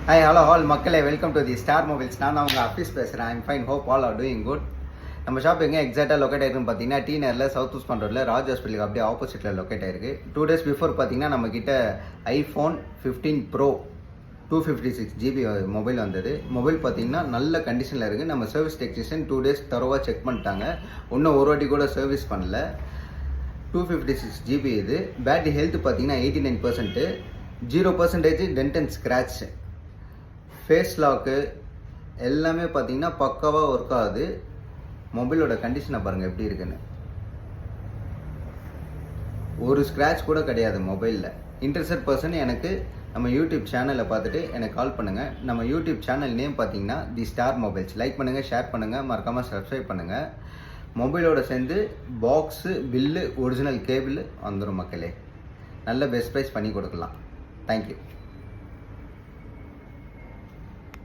Hi hello all மக்களே, welcome to the star mobiles. நான் அவங்க ஆஃபீஸ் பேசுகிறேன். I'm fine, hope all are doing good. நம்ம shop எங்கே எக்ஸாக்டாக லொக்கேட் ஆயிருக்குன்னு பார்த்தீங்கன்னா டி நேரில் சவுத் உஸ்மான் ரோட்டில் ராஜ் ஹாஸ்பிட்டலுக்கு அப்படியே ஆப்போசிட்டில் லொக்கேட் ஆயிருக்கு. 2 days பிஃபோர் பார்த்தீங்கன்னா நம்மக்கிட்ட ஐஃபோன் 15 Pro 256 GB மொபைல் வந்தது. மொபைல் பார்த்தீங்கன்னா நல்ல கண்டிஷனில் இருக்குது. நம்ம சர்வீஸ் டெக்னீஷியன் 2 days தரோவாக செக் பண்ணிட்டாங்க. இன்னும் ஒரு வாட்டி கூட சர்வீஸ் பண்ணல. 256 GB இது. பேட்டரி ஹெல்த் பார்த்தீங்கன்னா 89%, 0% dent and scratch. Face lock எல்லாமே பார்த்தீங்கன்னா பக்காவாக ஒர்க் ஆகுது. மொபைலோட கண்டிஷனை பாருங்கள் எப்படி இருக்குன்னு. ஒரு ஸ்க்ராட்ச் கூட கிடையாது மொபைலில். இன்ட்ரெஸ்டட் பர்சன் எனக்கு நம்ம யூடியூப் சேனலை பார்த்துட்டு எனக்கு கால் பண்ணுங்கள். நம்ம யூடியூப் சேனல் நேம் பார்த்தீங்கன்னா தி ஸ்டார் மொபைல்ஸ். லைக் பண்ணுங்கள், ஷேர் பண்ணுங்கள், மறக்காமல் சப்ஸ்கிரைப் பண்ணுங்கள். மொபைலோட சேர்ந்து பாக்ஸு, பில்லு, ஒரிஜினல் கேபிள் வந்துடும் மக்களே. நல்ல பெஸ்ட் ப்ரைஸ் பண்ணி கொடுக்கலாம். தேங்க்யூ.